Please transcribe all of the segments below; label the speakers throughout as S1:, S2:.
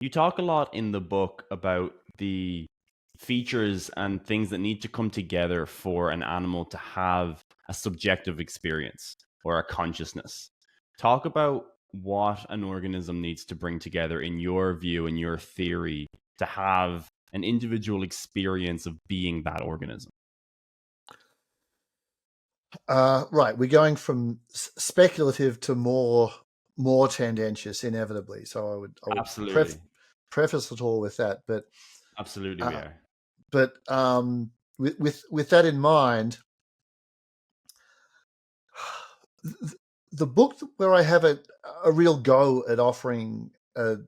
S1: You talk a lot in the book about the features and things that need to come together for an animal to have a subjective experience or a consciousness. Talk about what an organism needs to bring together in your view, in your theory, to have an individual experience of being that organism.
S2: Right, we're going from speculative to more tendentious, inevitably. So I would
S1: Absolutely.
S2: preface it all with that.
S1: Absolutely, we
S2: Uh,
S1: are.
S2: with that in mind, the book where I have a real go at offering a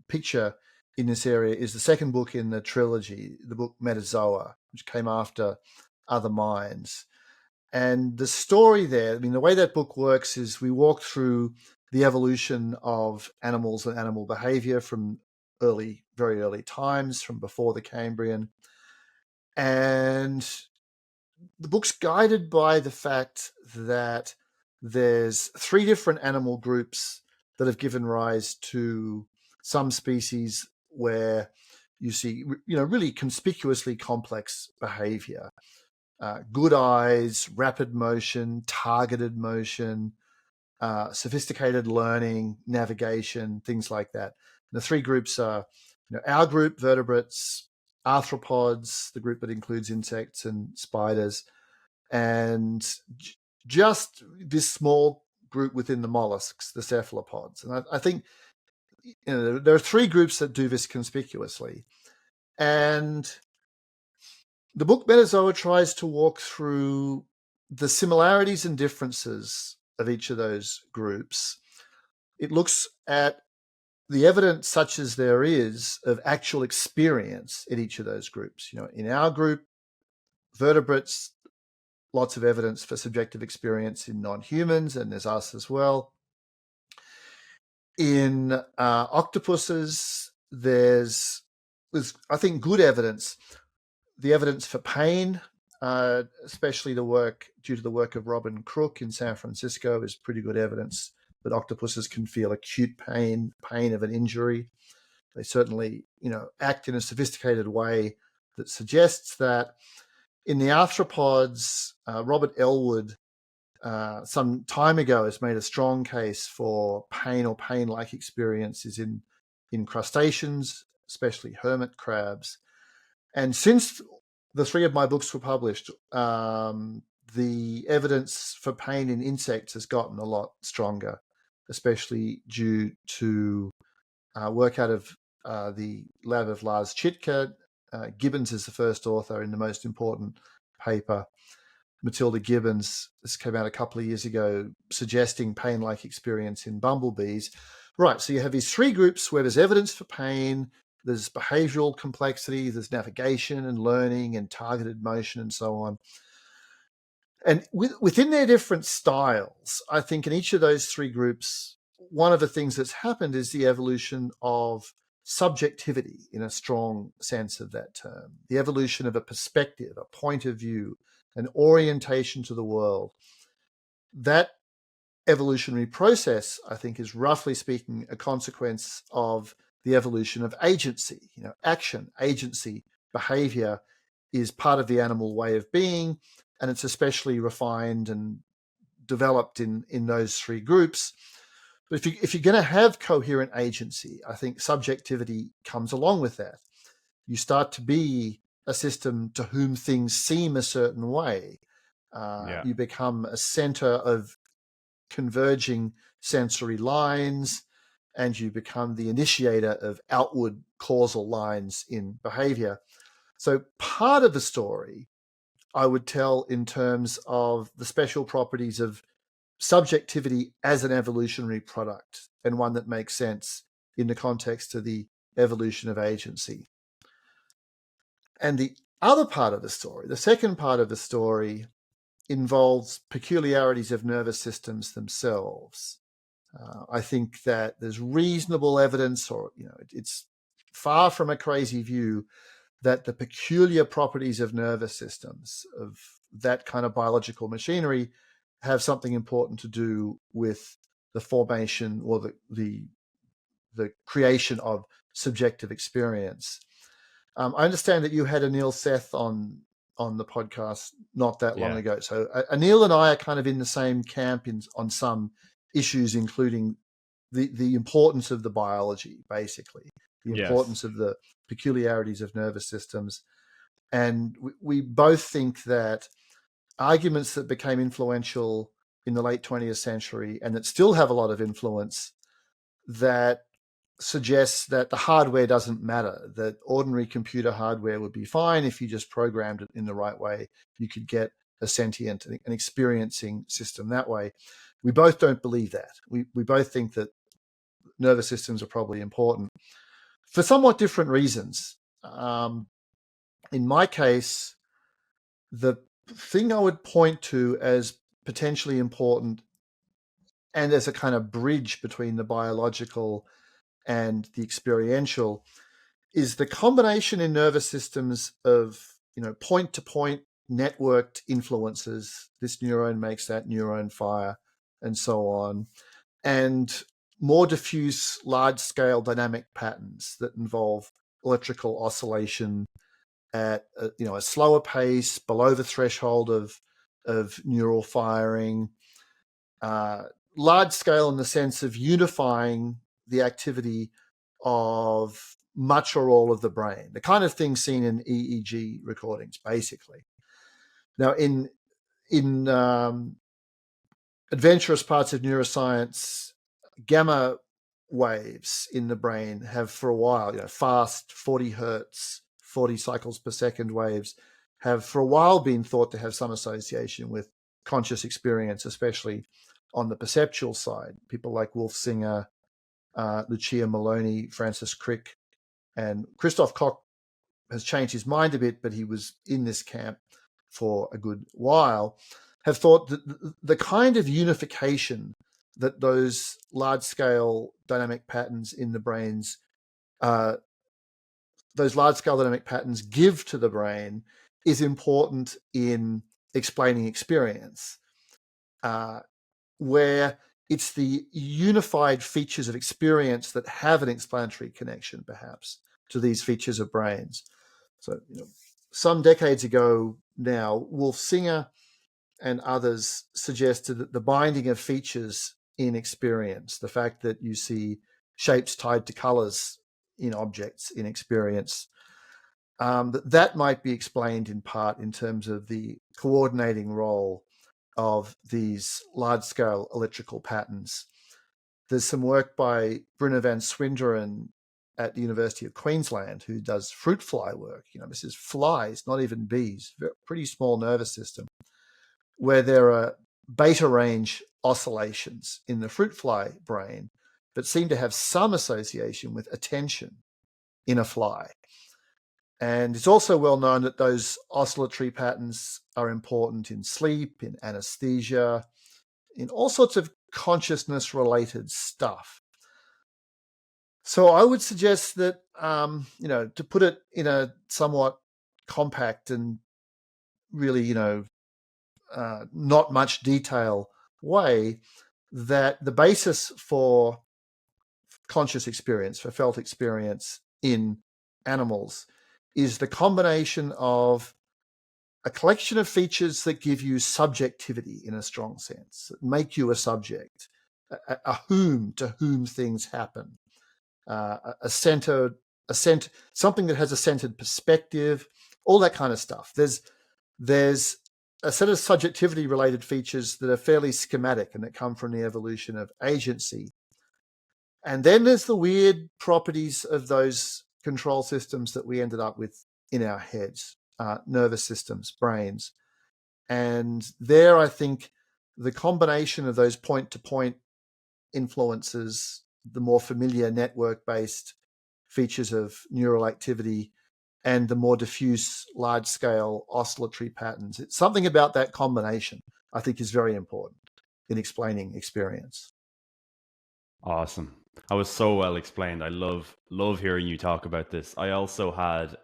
S2: picture in this area is the second book in the trilogy, the book Metazoa, which came after Other Minds. And the story there, I mean, the way that book works is we walk through the evolution of animals and animal behavior from very early times, from before the Cambrian. And the book's guided by the fact that there's three different animal groups that have given rise to some species where you see, really conspicuously complex behavior. Good eyes, rapid motion, targeted motion, sophisticated learning, navigation, things like that. And the three groups are, our group, vertebrates, arthropods, the group that includes insects and spiders, and just this small group within the mollusks, the cephalopods. And I think there are three groups that do this conspicuously. And the book Metazoa tries to walk through the similarities and differences of each of those groups. It looks at the evidence, such as there is, of actual experience in each of those groups. In our group, vertebrates, lots of evidence for subjective experience in non-humans, and there's us as well. In octopuses, there's, I think, good evidence. The evidence for pain, especially due to the work of Robin Crook in San Francisco, is pretty good evidence that octopuses can feel acute pain of an injury. They certainly, act in a sophisticated way that suggests that. In the arthropods, Robert Elwood, some time ago, has made a strong case for pain or pain-like experiences in crustaceans, especially hermit crabs. And since the three of my books were published, the evidence for pain in insects has gotten a lot stronger, especially due to work out of the lab of Lars Chitka. Gibbons is the first author in the most important paper. Matilda Gibbons, this came out a couple of years ago, suggesting pain-like experience in bumblebees. Right, so you have these three groups where there's evidence for pain, there's behavioral complexity, there's navigation and learning and targeted motion and so on. And within their different styles, I think in each of those three groups, one of the things that's happened is the evolution of subjectivity in a strong sense of that term, the evolution of a perspective, a point of view, an orientation to the world. That evolutionary process, I think, is roughly speaking a consequence of the evolution of agency. Action, agency, behavior is part of the animal way of being, and it's especially refined and developed in those three groups. But if you're going to have coherent agency, I think subjectivity comes along with that. You start to be a system to whom things seem a certain way.
S1: Yeah.
S2: You become a center of converging sensory lines, and you become the initiator of outward causal lines in behavior. So part of the story I would tell in terms of the special properties of subjectivity as an evolutionary product, and one that makes sense in the context of the evolution of agency. And the other part of the story, the second part of the story, involves peculiarities of nervous systems themselves. I think that there's reasonable evidence, or it's far from a crazy view, that the peculiar properties of nervous systems, of that kind of biological machinery, have something important to do with the formation or the the creation of subjective experience. I understand that you had Anil Seth on the podcast not that long ago. So Anil and I are kind of in the same camp on some issues, including the importance of the biology, basically, the importance of the peculiarities of nervous systems. And we both think that arguments that became influential in the late 20th century and that still have a lot of influence, that suggests that the hardware doesn't matter, that ordinary computer hardware would be fine if you just programmed it in the right way. You could get a sentient and experiencing system that way. We both don't believe that. We both think that nervous systems are probably important for somewhat different reasons. In my case, the thing I would point to as potentially important and as a kind of bridge between the biological and the experiential is the combination in nervous systems of, point-to-point networked influences. This neuron makes that neuron fire, and so on, and more diffuse, large-scale dynamic patterns that involve electrical oscillation at a slower pace, below the threshold of neural firing, large scale in the sense of unifying the activity of much or all of the brain, the kind of thing seen in EEG recordings, basically. Now, in adventurous parts of neuroscience, gamma waves in the brain have for a while, fast 40 hertz, 40 cycles per second waves have for a while been thought to have some association with conscious experience, especially on the perceptual side. People like Wolf Singer, Lucia Maloney, Francis Crick, and Christoph Koch has changed his mind a bit, but he was in this camp for a good while, have thought that the kind of unification that those large-scale dynamic patterns in the brains, those large-scale dynamic patterns give to the brain is important in explaining experience, where it's the unified features of experience that have an explanatory connection, perhaps, to these features of brains. So, some decades ago now, Wolf Singer and others suggested that the binding of features in experience, the fact that you see shapes tied to colors in objects in experience, that might be explained in part in terms of the coordinating role of these large-scale electrical patterns. There's some work by Brynne van Swinderen at the University of Queensland who does fruit fly work. This is flies, not even bees, pretty small nervous system, where there are beta range oscillations in the fruit fly brain that seem to have some association with attention in a fly. And it's also well known that those oscillatory patterns are important in sleep, in anesthesia, in all sorts of consciousness-related stuff. So I would suggest that, to put it in a somewhat compact and really, not much detail way, that the basis for conscious experience, for felt experience in animals, is the combination of a collection of features that give you subjectivity in a strong sense, that make you a subject, to whom things happen, something that has a centered perspective, all that kind of stuff. There's a set of subjectivity related features that are fairly schematic and that come from the evolution of agency. And then there's the weird properties of those control systems that we ended up with in our heads, nervous systems, brains. And there, I think the combination of those point-to-point influences, the more familiar network-based features of neural activity, and the more diffuse, large-scale oscillatory patterns. It's something about that combination I think is very important in explaining experience.
S1: Awesome. That was so well explained. I love hearing you talk about this. I also had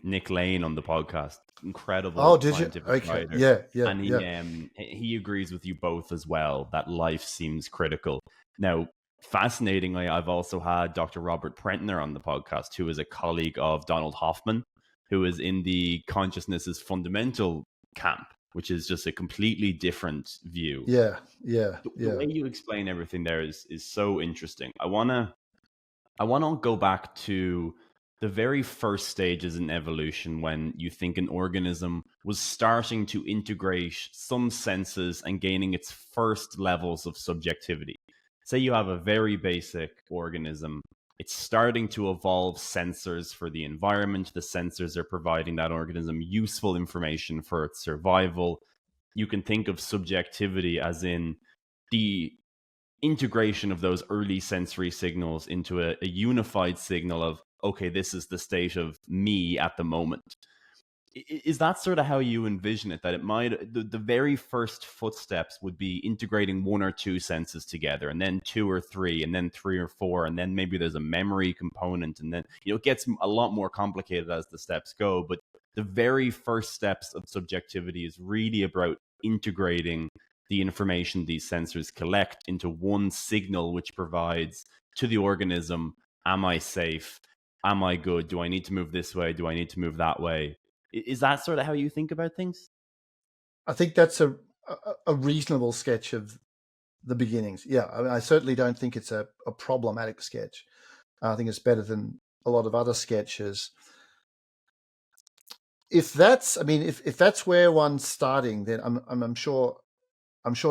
S1: Nick Lane on the podcast. Incredible scientific writer.
S2: Yeah.
S1: And he agrees with you both as well that life seems critical. Now, Fascinatingly, I've also had Dr. Robert Prentner on the podcast, who is a colleague of Donald Hoffman, who is in the consciousness is fundamental camp, which is just a completely different view.
S2: Yeah.
S1: The way you explain everything there is so interesting. I wanna go back to the very first stages in evolution when you think an organism was starting to integrate some senses and gaining its first levels of subjectivity. Say you have a very basic organism, it's starting to evolve sensors for the environment. The sensors are providing that organism useful information for its survival. You can think of subjectivity as in the integration of those early sensory signals into a unified signal of, okay, this is the state of me at the moment. Is that sort of how you envision it, that it might, the very first footsteps would be integrating one or two senses together, and then two or three, and then three or four, and then maybe there's a memory component, and then it gets a lot more complicated as the steps go. But the very first steps of subjectivity is really about integrating the information these sensors collect into one signal, which provides to the organism, am I safe, am I good, do I need to move this way, do I need to move that way? Is that sort of how you think about things?
S2: I think that's a reasonable sketch of the beginnings. Yeah, I mean, I certainly don't think it's a problematic sketch. I think it's better than a lot of other sketches. If that's, I mean, if that's where one's starting, then I'm sure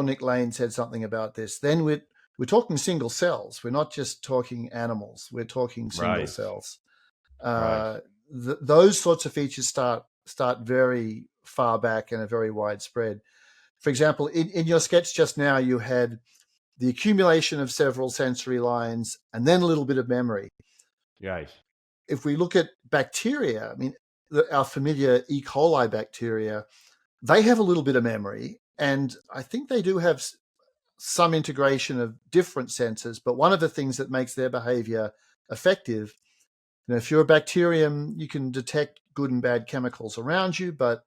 S2: Nick Lane said something about this. Then we're talking single cells. We're not just talking animals. We're talking single
S1: Right,
S2: cells.
S1: right.
S2: Those sorts of features start very far back and are very widespread. For example, in your sketch just now, you had the accumulation of several sensory lines and then a little bit of memory.
S1: Right.
S2: If we look at bacteria, I mean, our familiar E. coli bacteria, they have a little bit of memory, and I think they do have some integration of different senses. But one of the things that makes their behavior effective, if you're a bacterium, you can detect good and bad chemicals around you, but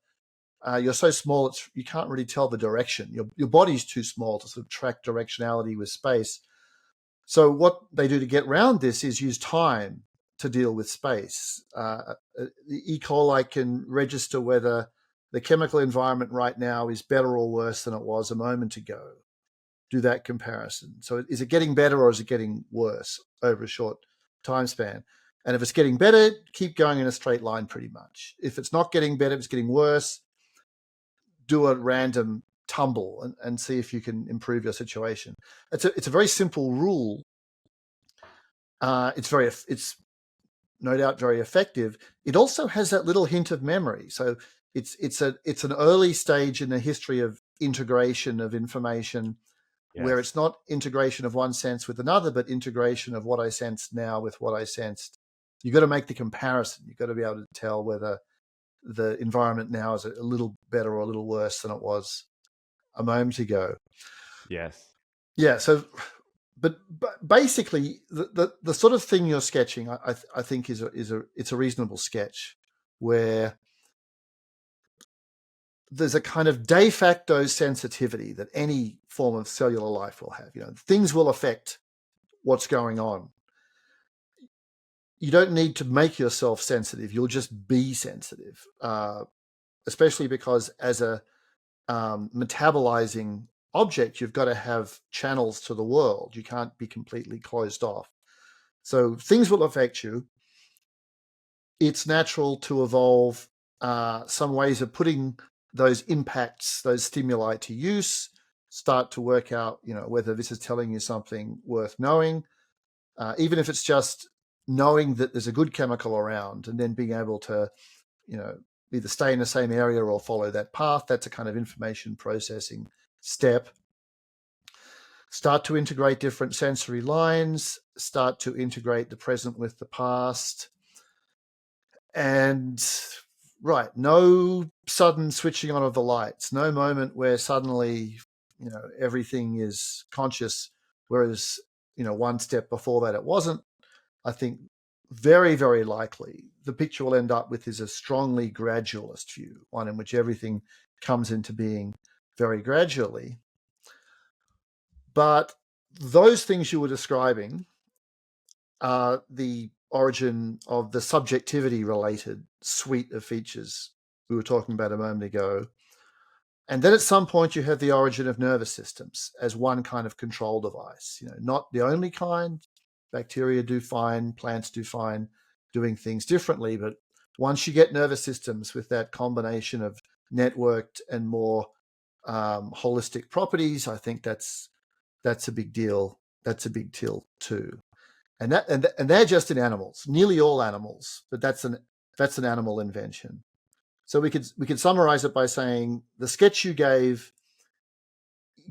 S2: you're so small you can't really tell the direction. Your body's too small to sort of track directionality with space. So what they do to get around this is use time to deal with space. The E. coli can register whether the chemical environment right now is better or worse than it was a moment ago. Do that comparison. So is it getting better or is it getting worse over a short time span? And if it's getting better, keep going in a straight line pretty much. If it's not getting better, if it's getting worse, do a random tumble and see if you can improve your situation. It's a very simple rule. It's no doubt very effective. It also has that little hint of memory. So it's an early stage in the history of integration of information, where
S1: Yes.
S2: it's not integration of one sense with another, but integration of what I sense now with what I sensed. You've got to make the comparison. You've got to be able to tell whether the environment now is a little better or a little worse than it was a moment ago.
S1: Yes.
S2: Yeah. So, but basically, the sort of thing you're sketching, I think it's a reasonable sketch where there's a kind of de facto sensitivity that any form of cellular life will have. Things will affect what's going on. You don't need to make yourself sensitive. You'll just be sensitive, especially because as a metabolizing object, you've got to have channels to the world. You can't be completely closed off. So things will affect you. It's natural to evolve some ways of putting those impacts, those stimuli to use, start to work out, whether this is telling you something worth knowing, even if it's just knowing that there's a good chemical around and then being able to, either stay in the same area or follow that path. That's a kind of information processing step. Start to integrate different sensory lines, start to integrate the present with the past. And right, no sudden switching on of the lights, no moment where suddenly, everything is conscious, whereas, one step before that it wasn't. I think very, very likely the picture we'll end up with is a strongly gradualist view, one in which everything comes into being very gradually. But those things you were describing are the origin of the subjectivity related suite of features we were talking about a moment ago. And then at some point you have the origin of nervous systems as one kind of control device, not the only kind. Bacteria do fine, plants do fine doing things differently, but once you get nervous systems with that combination of networked and more holistic properties, I think that's a big deal. That's a big deal too. And they're just in animals, nearly all animals, but that's an animal invention. So we could summarize it by saying the sketch you gave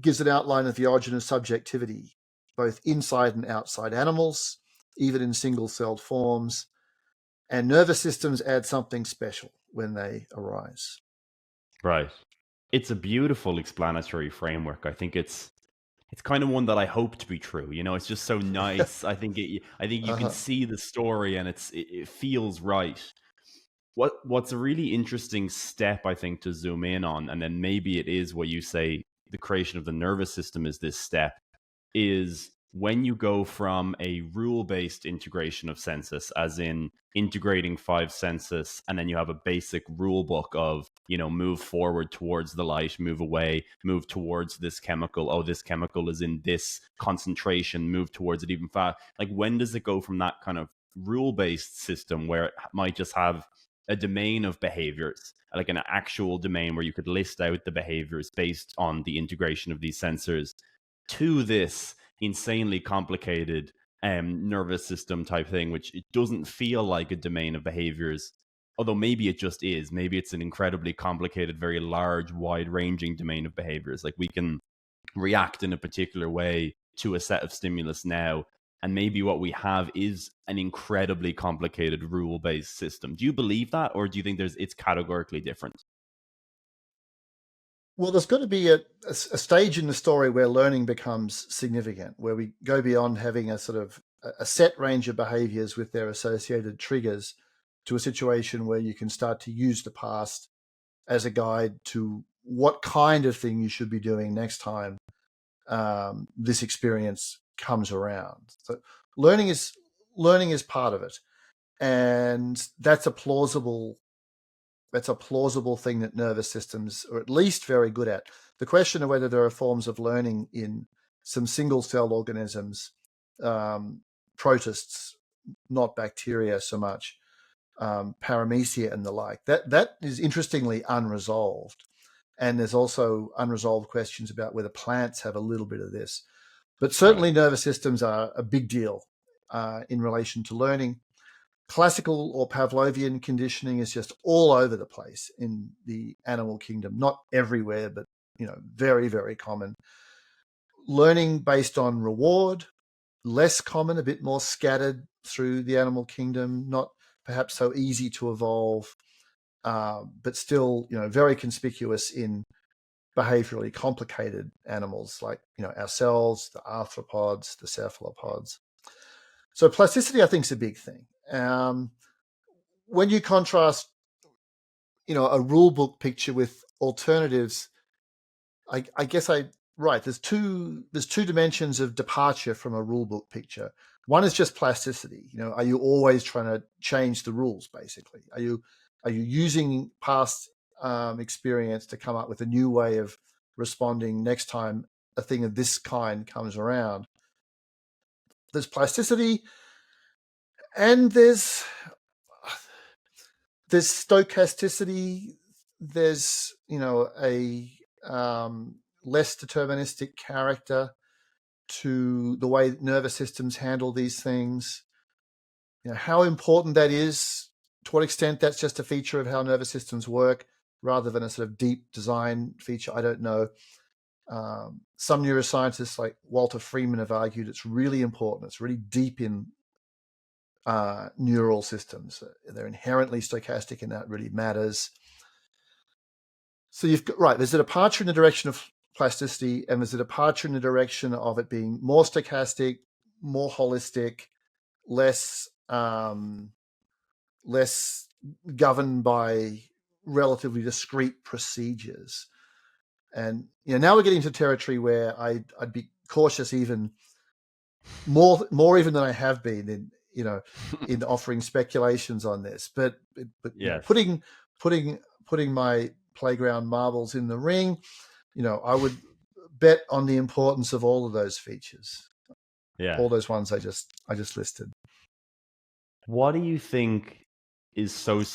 S2: gives an outline of the origin of subjectivity, both inside and outside animals, even in single-celled forms, and nervous systems add something special when they arise.
S1: Right. It's a beautiful explanatory framework. I think it's kind of one that I hope to be true. It's just so nice. I think you can see the story and it feels right. What's a really interesting step, I think, to zoom in on, and then maybe it is what you say, the creation of the nervous system is this step, is when you go from a rule-based integration of sensus, as in integrating 5 sensus, and then you have a basic rule book of, move forward towards the light, move away, move towards this chemical. Oh, this chemical is in this concentration, move towards it even fast. Like, when does it go from that kind of rule-based system where it might just have a domain of behaviors, like an actual domain where you could list out the behaviors based on the integration of these sensors, to this insanely complicated nervous system type thing, which it doesn't feel like a domain of behaviors, although maybe it just is. Maybe it's an incredibly complicated, very large, wide-ranging domain of behaviors. Like, we can react in a particular way to a set of stimulus now, and maybe what we have is an incredibly complicated rule-based system. Do you believe that, or do you think it's categorically different?
S2: Well, there's got to be a stage in the story where learning becomes significant, where we go beyond having a sort of a set range of behaviors with their associated triggers to a situation where you can start to use the past as a guide to what kind of thing you should be doing next time this experience comes around. So learning is part of it, and that's a plausible thing that nervous systems are at least very good at. The question of whether there are forms of learning in some single-celled organisms, protists, not bacteria so much, paramecia and the like, that is interestingly unresolved. And there's also unresolved questions about whether plants have a little bit of this. But certainly nervous systems are a big deal in relation to learning. Classical or Pavlovian conditioning is just all over the place in the animal kingdom. Not everywhere, but very, very common. Learning based on reward, less common, a bit more scattered through the animal kingdom, not perhaps so easy to evolve, but still, very conspicuous in behaviorally complicated animals like, ourselves, the arthropods, the cephalopods. So plasticity, I think, is a big thing. When you contrast, a rule book picture with alternatives, I guess there's two dimensions of departure from a rule book picture. One is just plasticity. Are you always trying to change the rules, basically? Are you using past experience to come up with a new way of responding next time a thing of this kind comes around? There's plasticity, and there's stochasticity. There's a less deterministic character to the way nervous systems handle these things. How important that is, to what extent that's just a feature of how nervous systems work rather than a sort of deep design feature, I don't know. Some neuroscientists like Walter Freeman have argued it's really important. It's really deep in neural systems. They're inherently stochastic, and that really matters. So you've got, there's a departure in the direction of plasticity, and there's a departure in the direction of it being more stochastic, more holistic, less governed by relatively discrete procedures. And now we're getting to territory where I'd be cautious even more even than I have been in offering speculations on this. But
S1: Yes.
S2: putting my playground marbles in the ring, I would bet on the importance of all of those features.
S1: Yeah.
S2: All those ones I just listed.
S1: What do you think is so